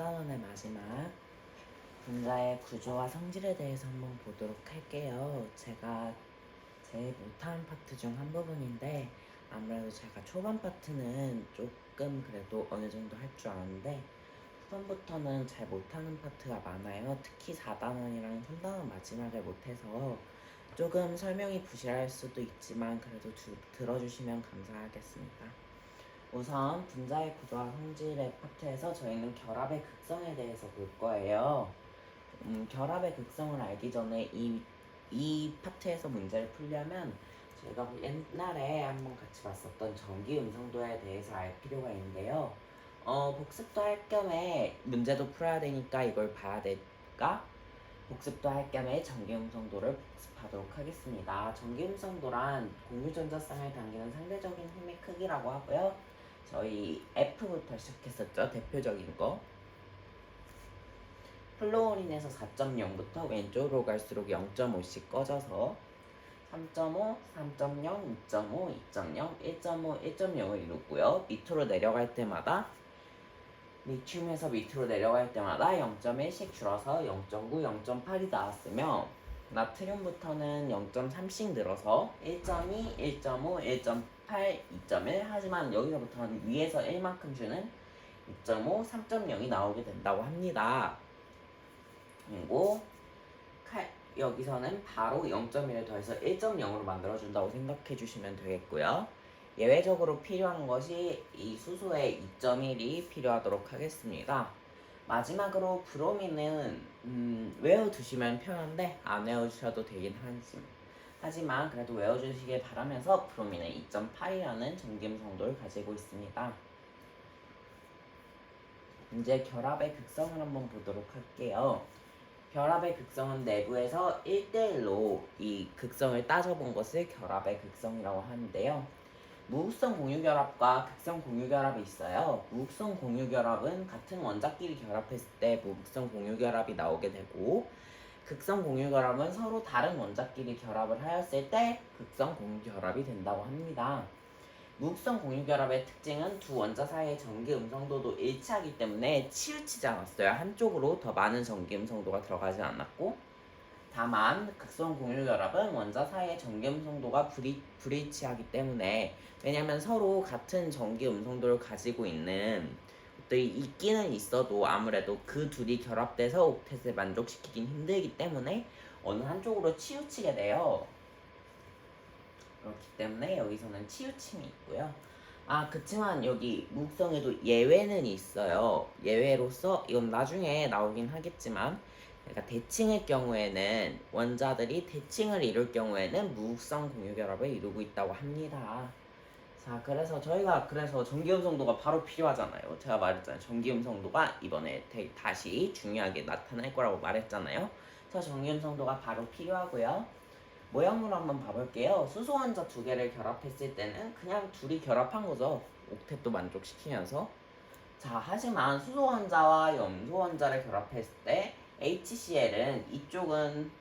3단원의 마지막 분자의 구조와 성질에 대해서 한번 보도록 할게요. 제가 제일 못하는 파트 중 한 부분인데 아무래도 제가 초반 파트는 조금 그래도 어느 정도 할 줄 아는데 후반부터는 잘 못하는 파트가 많아요. 특히 4단원이랑 3단원 마지막을 못해서 조금 설명이 부실할 수도 있지만 그래도 들어주시면 감사하겠습니다. 우선 분자의 구조와 성질의 파트에서 저희는 결합의 극성에 대해서 볼 거예요. 결합의 극성을 알기 전에 이 파트에서 문제를 풀려면 저희가 옛날에 한번 같이 봤었던 전기 음성도에 대해서 알 필요가 있는데요. 복습도 할 겸에 문제도 풀어야 되니까 이걸 봐야 될까? 복습도 할 겸에 전기음성도를 복습하도록 하겠습니다. 전기음성도란 공유전자쌍을 당기는 상대적인 힘의 크기라고 하고요. 저희 F부터 시작했었죠. 대표적인 거. 플로어린에서 4.0부터 왼쪽으로 갈수록 0.5씩 꺼져서 3.5, 3.0, 2.5, 2.0, 1.5, 1.0을 이루고요. 밑으로 내려갈 때마다 리튬에서 밑으로 내려갈 때마다 0.1씩 줄어서 0.9, 0.8이 나왔으며 나트륨부터는 0.3씩 늘어서 1.2, 1.5, 1.8, 2.1 하지만 여기서부터는 위에서 1만큼 주는 2.5, 3.0이 나오게 된다고 합니다. 그리고 여기서는 바로 0.1을 더해서 1.0으로 만들어준다고 생각해 주시면 되겠고요. 예외적으로 필요한 것이 이 수소의 2.1이 필요하도록 하겠습니다. 마지막으로 브로민은 외워두시면 편한데 안 외워주셔도 되긴 하지만 그래도 외워주시길 바라면서 브로민은 2.8이라는 전기음성도를 가지고 있습니다. 이제 결합의 극성을 한번 보도록 할게요. 결합의 극성은 내부에서 1대1로 이 극성을 따져본 것을 결합의 극성이라고 하는데요. 무극성 공유결합과 극성 공유결합이 있어요. 무극성 공유결합은 같은 원자끼리 결합했을 때 무극성 공유결합이 나오게 되고 극성 공유결합은 서로 다른 원자끼리 결합을 하였을 때 극성 공유결합이 된다고 합니다. 무극성 공유결합의 특징은 두 원자 사이의 전기 음성도도 일치하기 때문에 치우치지 않았어요. 한쪽으로 더 많은 전기 음성도가 들어가지 않았고 다만 극성 공유결합은 원자 사이의 전기 음성도가 불일치하기 때문에 왜냐면 서로 같은 전기 음성도를 가지고 있는 것들이 있기는 있어도 아무래도 그 둘이 결합돼서 옥텟을 만족시키긴 힘들기 때문에 어느 한쪽으로 치우치게 돼요. 그렇기 때문에 여기서는 치우침이 있고요. 그치만 여기 무극성에도 예외는 있어요. 예외로서 이건 나중에 나오긴 하겠지만 그러니까 대칭의 경우에는 원자들이 대칭을 이룰 경우에는 무극성 공유결합을 이루고 있다고 합니다. 자, 그래서 저희가 전기음성도가 바로 필요하잖아요. 제가 말했잖아요. 전기음성도가 이번에 다시 중요하게 나타날 거라고 말했잖아요. 그래서 전기음성도가 바로 필요하고요. 모형으로 한번 봐볼게요. 수소 원자 두 개를 결합했을 때는 그냥 둘이 결합한 거죠. 옥텟도 만족시키면서. 자, 하지만 수소 원자와 염소 원자를 결합했을 때 HCl은 이쪽은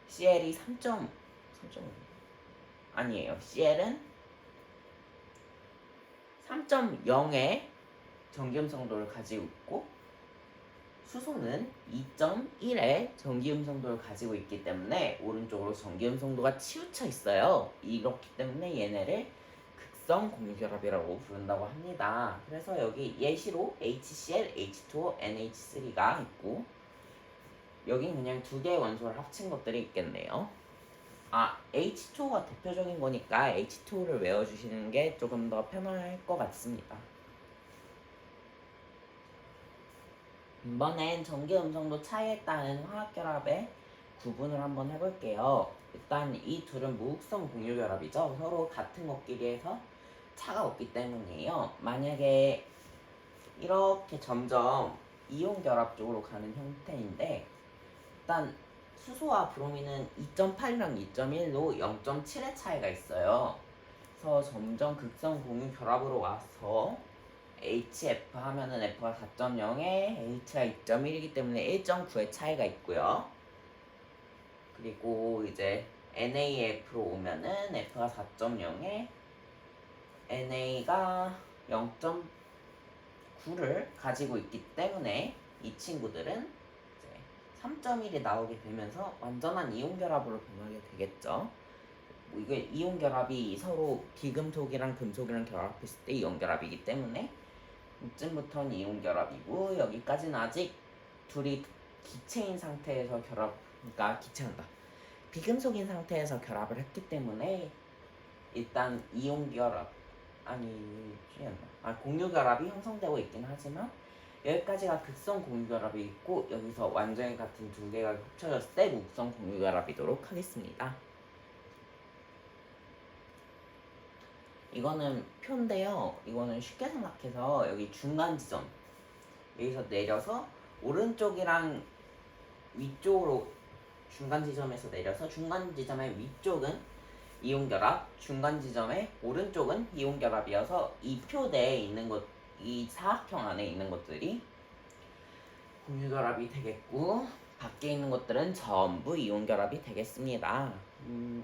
CL이 3.5 아니에요. CL은 3.0의 전기음성도를 가지고 있고 수소는 2.1의 전기음성도를 가지고 있기 때문에 오른쪽으로 전기음성도가 치우쳐 있어요. 이렇기 때문에 얘네를 극성 공유결합이라고 부른다고 합니다. 그래서 여기 예시로 HCl, H2O, NH3가 있고 여긴 그냥 두 개의 원소를 합친 것들이 있겠네요. H2O가 대표적인 거니까 H2O를 외워주시는 게 조금 더 편할 것 같습니다. 이번엔 전기음성도 차이에 따른 화학결합의 구분을 한번 해볼게요. 일단 이 둘은 무극성 공유결합이죠. 서로 같은 것끼리 해서 차가 없기 때문이에요. 만약에 이렇게 점점 이온결합 쪽으로 가는 형태인데 일단 수소와 브로민은 2.8이랑 2.1로 0.7의 차이가 있어요. 그래서 점점 극성 공유결합으로 와서 HF 하면은 F가 4.0에 H가 2.1이기 때문에 1.9의 차이가 있고요. 그리고 이제 NaF로 오면은 F가 4.0에 NA가 0.9를 가지고 있기 때문에 이 친구들은 이제 3.1이 나오게 되면서 완전한 이온 결합으로 변하게 되겠죠. 뭐 이게 이온 결합이 서로 비금속이랑 금속이랑 결합했을 때 이온 결합이기 때문에 이쯤부터는 이온 결합이고, 여기까지는 아직 둘이 기체인 상태에서 그러니까 기체한다. 비금속인 상태에서 결합을 했기 때문에 일단 이온 결합 공유 결합이 형성되고 있긴 하지만, 여기까지가 극성 공유 결합이 있고, 여기서 완전히 같은 두 개가 합쳐졌을 때 무극성 공유 결합이도록 하겠습니다. 이거는 표인데요. 이거는 쉽게 생각해서 여기 중간 지점, 여기서 내려서 오른쪽이랑 위쪽으로 중간 지점에서 내려서 중간 지점의 위쪽은 이온 결합, 중간 지점의 오른쪽은 이온 결합이어서 이 표 내에 있는 것, 이 사각형 안에 있는 것들이 공유 결합이 되겠고, 밖에 있는 것들은 전부 이온 결합이 되겠습니다.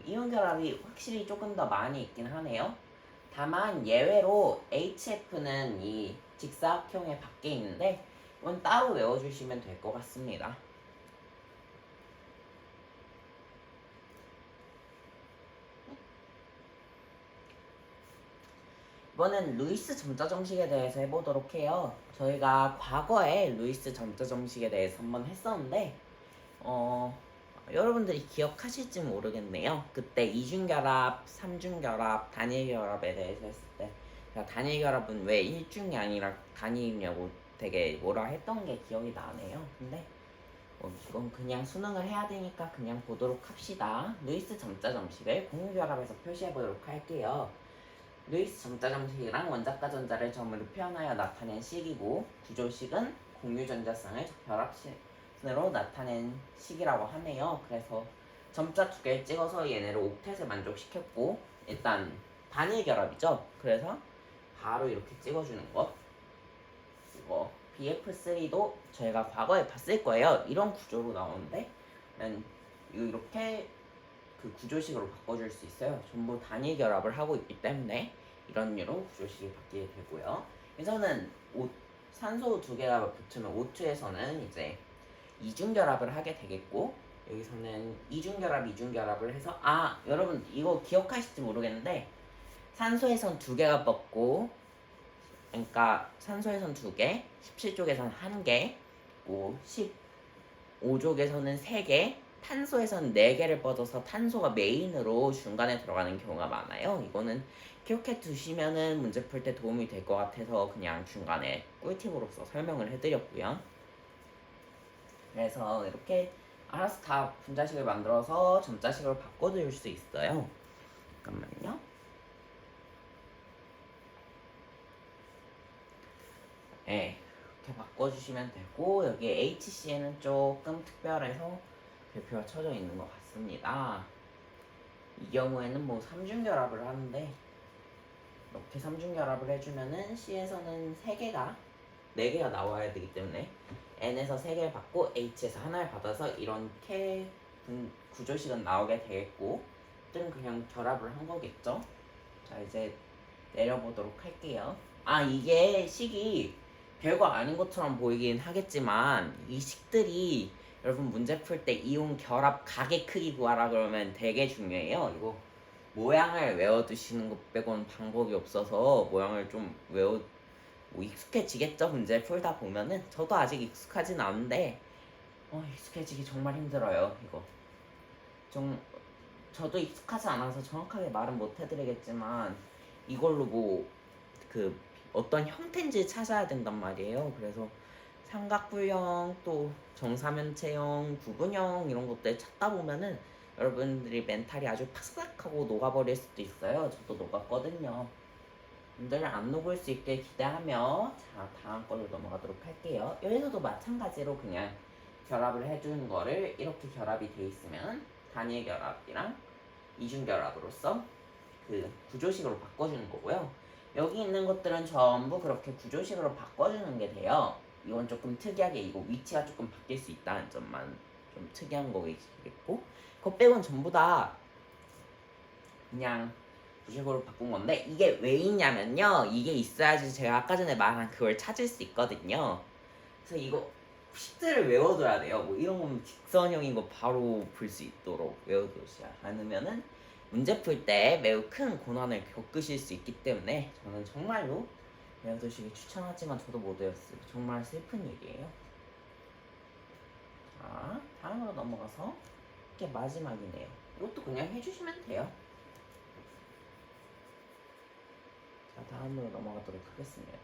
이온 결합이 확실히 조금 더 많이 있긴 하네요. 다만 예외로 HF는 이 직사각형의 밖에 있는데, 이건 따로 외워주시면 될 것 같습니다. 이번엔 루이스 점자 정식에 대해서 해보도록 해요. 저희가 과거에 루이스 점자 정식에 대해서 한번 했었는데, 여러분들이 기억하실지 모르겠네요. 그때 이중결합, 삼중결합, 단일결합에 대해서 했을 때, 단일결합은 왜 일중이 아니라 단일이냐고 되게 뭐라 했던 게 기억이 나네요. 근데 이건 그냥 수능을 해야 되니까 그냥 보도록 합시다. 루이스 점자 정식을 공유결합에서 표시해보도록 할게요. 루이스 점자 정식이랑 원자과 전자를 점으로 표현하여 나타낸 식이고, 구조식은 공유전자쌍을 결합식으로 나타낸 식이라고 하네요. 그래서 점자 두 개를 찍어서 얘네를 옥텟을 만족시켰고, 일단 단일 결합이죠. 그래서 바로 이렇게 찍어주는 것. 이거 BF3도 저희가 과거에 봤을 거예요. 이런 구조로 나오는데 이렇게 그 구조식으로 바꿔줄 수 있어요. 전부 단일 결합을 하고 있기 때문에 이런 류로 구조식이 바뀌게 되고요. 여기서는 산소 두 개가 붙으면 O2에서는 이제 이중결합을 하게 되겠고, 여기서는 이중결합을 해서 여러분 이거 기억하실지 모르겠는데, 산소에선 두 개가 붙고, 그러니까 산소에선 두 개, 17쪽에선 한 개, 15쪽에서는 세 개, 탄소에선 4개를 뻗어서 탄소가 메인으로 중간에 들어가는 경우가 많아요. 이거는 기억해 두시면은 문제 풀 때 도움이 될 것 같아서 그냥 중간에 꿀팁으로서 설명을 해드렸고요. 그래서 이렇게 알아서 다 분자식을 만들어서 점자식으로 바꿔줄 수 있어요. 잠깐만요. 네, 이렇게 바꿔주시면 되고, 여기 HC에는 조금 특별해서 별표가 쳐져 있는 것 같습니다. 이 경우에는 뭐 삼중결합을 하는데, 이렇게 삼중결합을 해주면은 C에서는 4개가 나와야 되기 때문에 N에서 3개를 받고 H에서 하나를 받아서 이렇게 구조식은 나오게 되겠고, 좀 그냥 결합을 한 거겠죠. 자, 이제 내려보도록 할게요. 이게 식이 별거 아닌 것처럼 보이긴 하겠지만, 이 식들이 여러분 문제 풀 때 이온 결합 각의 크기 구하라 그러면 되게 중요해요. 이거 모양을 외워두시는 것 빼고는 방법이 없어서 모양을 좀 뭐 익숙해지겠죠? 문제 풀다 보면은. 저도 아직 익숙하진 않은데 익숙해지기 정말 힘들어요. 이거 저도 익숙하지 않아서 정확하게 말은 못 해드리겠지만, 이걸로 어떤 형태인지 찾아야 된단 말이에요. 그래서 삼각뿔형, 또 정사면체형, 구분형 이런 것들 찾다 보면은 여러분들이 멘탈이 아주 파삭하고 녹아버릴 수도 있어요. 저도 녹았거든요. 분들 안 녹을 수 있게 기대하며, 자, 다음 걸로 넘어가도록 할게요. 여기서도 마찬가지로 그냥 결합을 해주는 거를 이렇게 결합이 돼 있으면 단일 결합이랑 이중 결합으로서 그 구조식으로 바꿔주는 거고요. 여기 있는 것들은 전부 그렇게 구조식으로 바꿔주는 게 돼요. 이건 조금 특이하게 이거 위치가 조금 바뀔 수 있다는 점만 좀 특이한 거겠고, 그거 빼고는 전부 다 그냥 구식으로 바꾼 건데, 이게 왜 있냐면요, 이게 있어야지 제가 아까 전에 말한 그걸 찾을 수 있거든요. 그래서 이거 식들을 외워둬야 돼요. 뭐 이런 거면 직선형인 거 바로 풀 수 있도록 외워두지 않으면은 문제 풀 때 매우 큰 고난을 겪으실 수 있기 때문에 저는 정말로 외워두시길 추천하지만 저도 못 외웠어요. 정말 슬픈 일이에요. 자, 다음으로 넘어가서 이게 마지막이네요. 이것도 그냥 해주시면 돼요. 자, 다음으로 넘어가도록 하겠습니다.